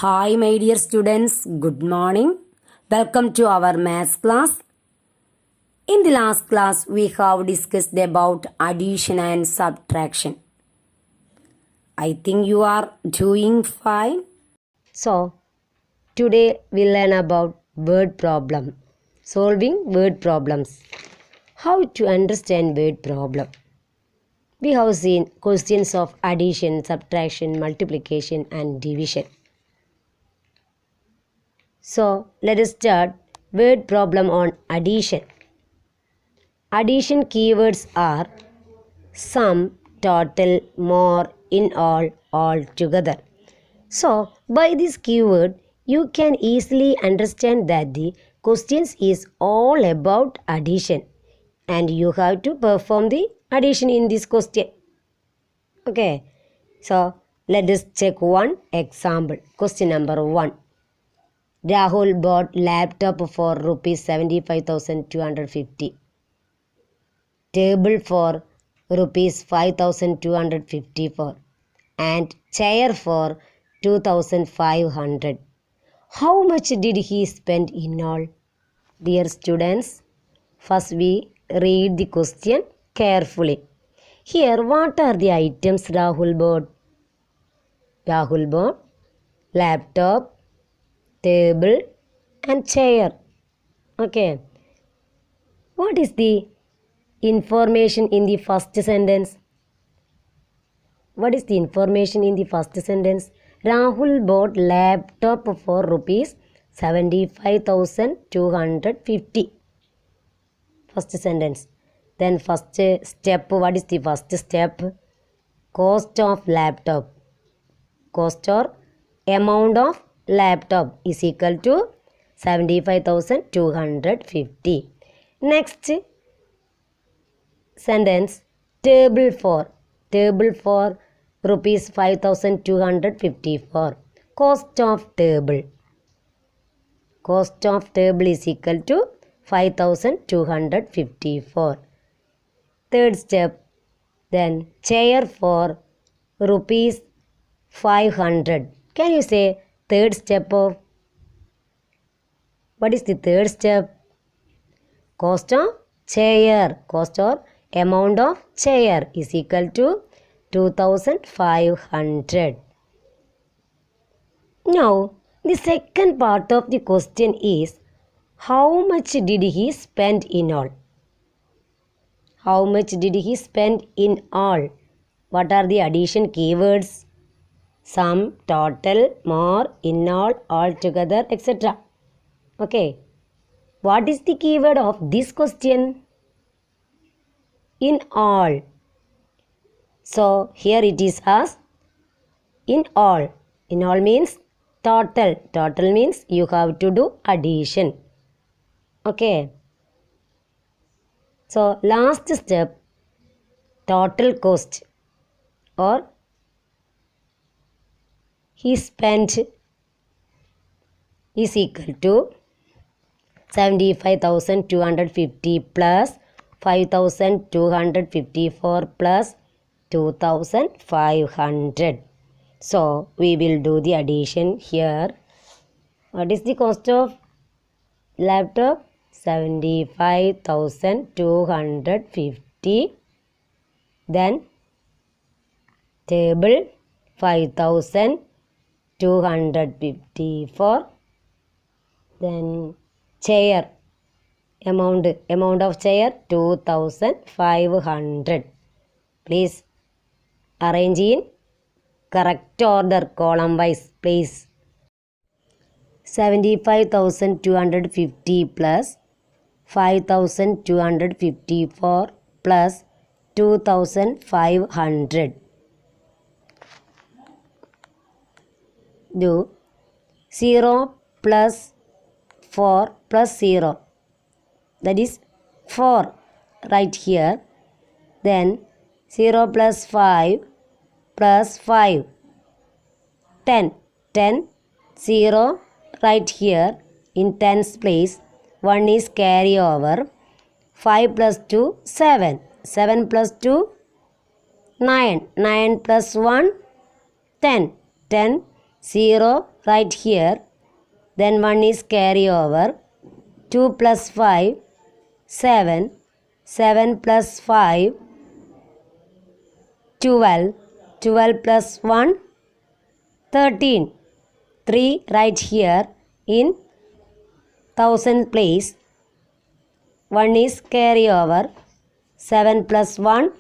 Hi my dear students, good morning. Welcome to our maths class. In the last class we have discussed about addition and subtraction. I think you are doing fine. So, today we learn about word problem, solving word problems. How to understand word problem. We have seen questions of addition, subtraction, multiplication and division. So, let us start word problem on addition. Addition keywords are sum, total, more, in all together. So, by this keyword, you can easily understand that the questions is all about addition and you have to perform the addition in this question. Okay, so let us check one example. Question number 1. Rahul bought laptop for rupees 75,250. Table for rupees 5,254 and chair for 2,500. How much did he spend in all? Dear students, first we read the question carefully. Here, what are the items Rahul bought? Rahul bought laptop, table and chair. Okay. What is the information in the first sentence? What is the information in the first sentence? Rahul bought laptop for rupees 75,250. First sentence. Then first step. What is the first step? Cost of laptop. Cost or amount of laptop is equal to 75,250. Next sentence. Table for. Table for rupees 5,254. Cost of table. Cost of table is equal to 5,254. Third step. Then chair for rupees 500. Can you say third step of? What is the third step? Cost of chair. Cost or amount of chair is equal to 2,500. Now, the second part of the question is, how much did he spend in all? How much did he spend in all? What are the addition keywords? Sum, total, more, in all together, etc. Okay. What is the keyword of this question? In all. So, here it is as in all. In all means total. Total means you have to do addition. Okay. So, last step, total cost or he spent is equal to 75,250 plus 5,254 plus 2,500. So, we will do the addition here. What is the cost of laptop? 75,250. Then table 5,254. Then chair amount of chair 2,500. Please arrange in correct order, column wise, please. 75,250 plus 5,254 plus 2,500. Do 0 plus 4 plus 0. That is 4 right here. Then 0 plus 5 plus 5. 10. 10. 0 right here in tens place. 1 is carry over. 5 plus 2, 7. 7 plus 2, 9. 9 plus 1, 10. 10. 0 right here. Then 1 is carry over. 2 plus 5, 7. 7 plus 5, 12. 12 plus 1, 13. 3 right here in thousand place. 1 is carry over. 7 plus 1,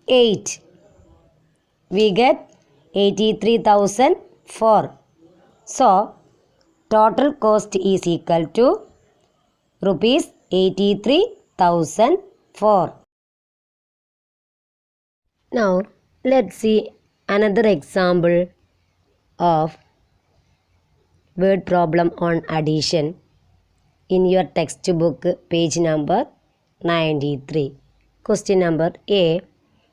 8. We get 83,004. So, total cost is equal to rupees 83,004. Now, let's see another example of word problem on addition in your textbook, page number 93. Question number A.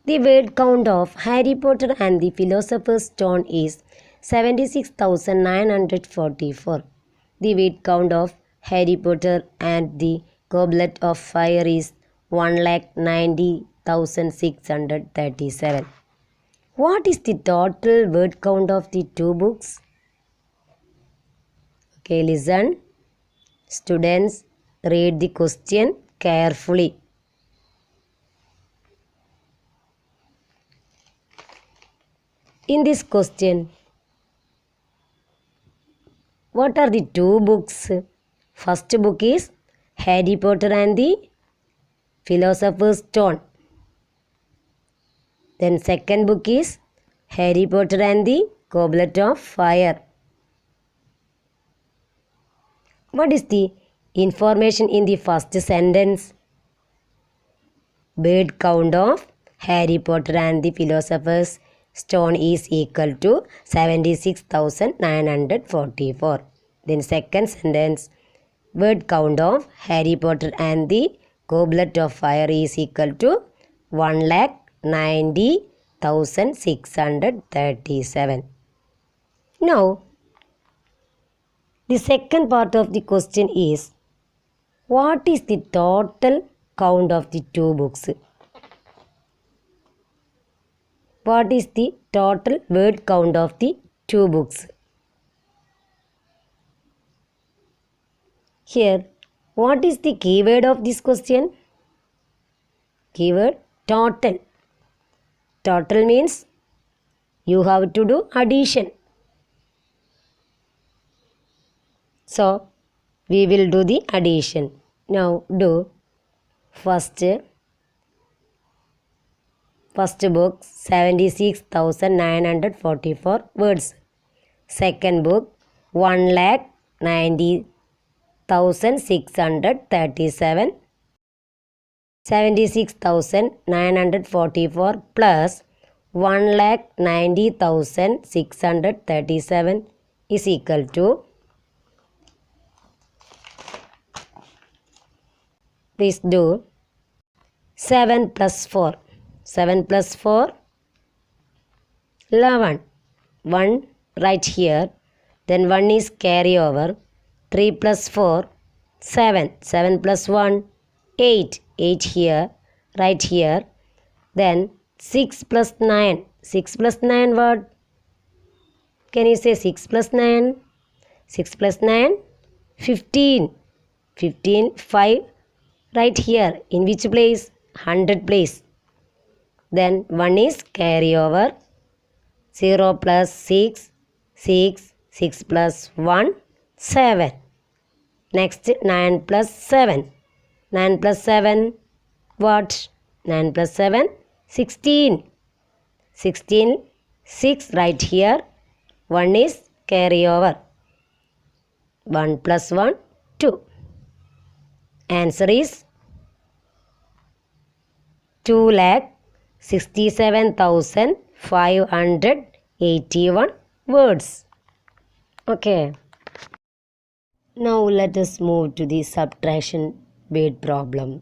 The word count of Harry Potter and the Philosopher's Stone is 76,944. The word count of Harry Potter and the Goblet of Fire is 1,90,637. What is the total word count of the two books? Okay, listen. Students, read the question carefully. In this question, what are the two books? First book is Harry Potter and the Philosopher's Stone. Then second book is Harry Potter and the Goblet of Fire. What is the information in the first sentence? Word count of Harry Potter and the Philosopher's Stone is equal to 76,944. Then second sentence, word count of Harry Potter and the Goblet of Fire is equal to 1,90,637. Now, the second part of the question is, what is the total count of the two books? What is the total word count of the two books? Here, what is the keyword of this question? Keyword total. Total means you have to do addition. So, we will do the addition. Now, do first book 76,944 words. Second book 1,90,637. 76,944 plus 1,90,637 is equal to, please do 7 plus 4. 7 plus 4, 11. 1 right here. Then 1 is carry over. 3 plus 4, 7. 7 plus 1, 8. 8 here, right here. Then 6 plus 9. 6 plus 9 what? Can you say 6 plus 9? 6 plus 9, 15. 15, 5 right here. In which place? 100 place. Then 1 is carry over. 0 plus 6, 6. 6 plus 1, 7. Next 9 plus 7. 9 plus 7 what? 9 plus 7, 16. 16, 6 right here. 1 is carry over. 1 plus 1, 2. Answer is 2,67,581 words. Okay. Now let us move to the subtraction word problem.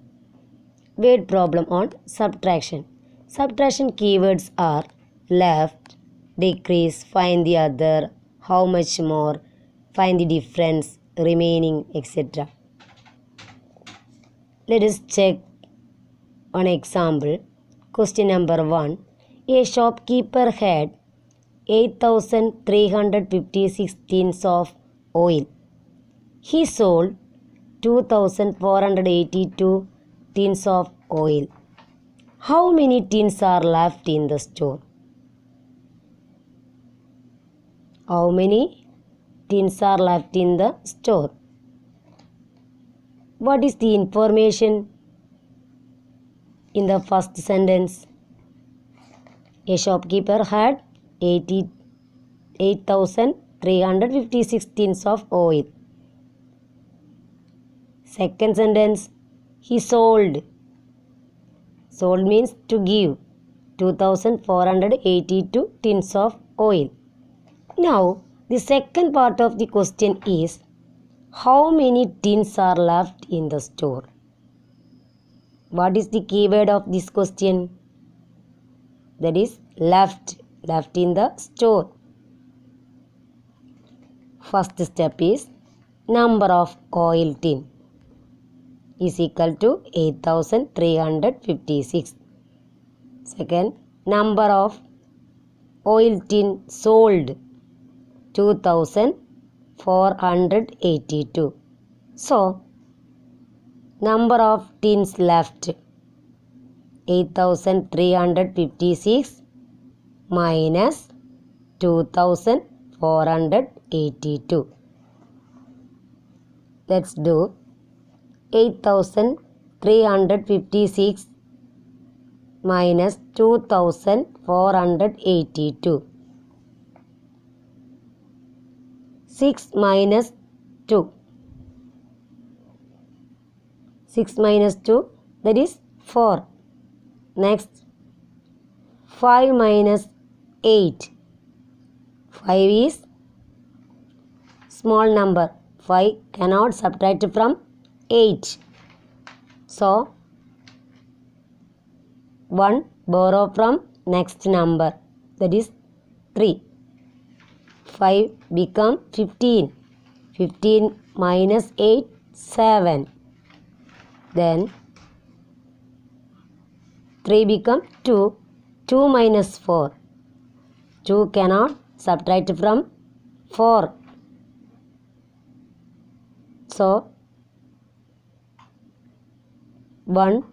Word problem on subtraction. Subtraction keywords are left, decrease, find the other, how much more, find the difference, remaining, etc. Let us check one example. Question number 1. A shopkeeper had 8,356 tins of oil. He sold 2,482 tins of oil. How many tins are left in the store? How many tins are left in the store? What is the information in the first sentence? A shopkeeper had 8,356 tins of oil. Second sentence, he sold. Sold means to give 2,482 tins of oil. Now, the second part of the question is, how many tins are left in the store? What is the keyword of this question? That is left in the store. First step is number of oil tin is equal to 8,356. Second, number of oil tin sold 2,482. So, number of tins left 8,356 minus 2,482. Let's do 8,356 minus 2,482. 6 minus 2. 6 minus 2, that is 4. Next, 5 minus 8. 5 is small number. 5 cannot subtract from 8. So, 1 borrow from next number, that is 3. 5 become 15. 15 minus 8, 7. Then 3 become 2. 2 minus 4. 2 cannot subtract from 4. So, 1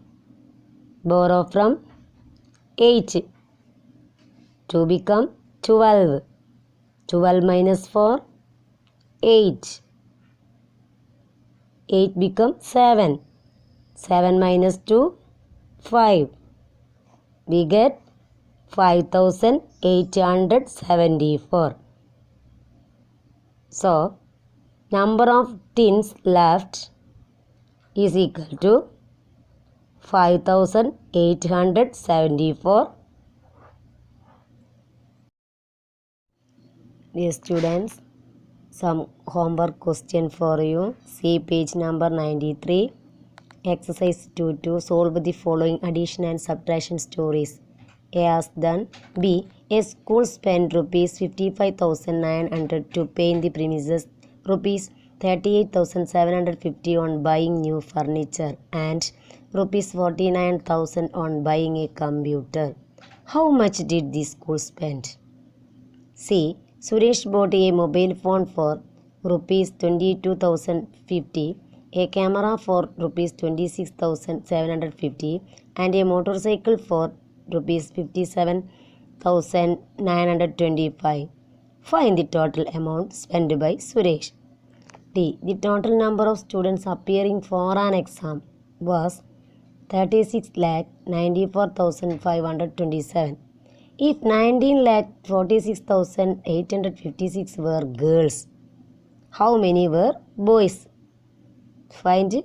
borrow from 8. 2 become 12. 12 minus 4, 8. 8 become 7. 7 minus 2, 5. We get 5,874. So, number of tins left is equal to 5,874. Dear students, some homework question for you. See page number 93. Exercise 2 solve the following addition and subtraction stories. A as done. B. A school spent rupees 55,900 to paint the premises, rupees 38,750 on buying new furniture, and rupees 49,000 on buying a computer. How much did the school spend? C. Suresh bought a mobile phone for rupees 22,050, a camera for rupees 26,750, and a motorcycle for rupees 57,925. Find the total amount spent by Suresh. D. The total number of students appearing for an exam was 36,94,527. If 19,46,856 were girls, how many were boys? Find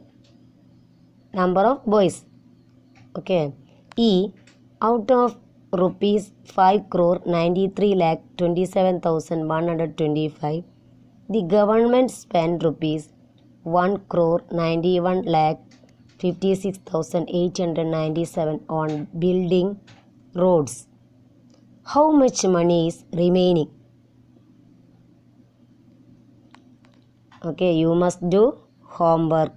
number of boys. Okay. E. Out of rupees 5 crore 93,27,125, the government spent rupees 1 crore 91,56,897 on building roads. How much money is remaining? Okay, you must do homework.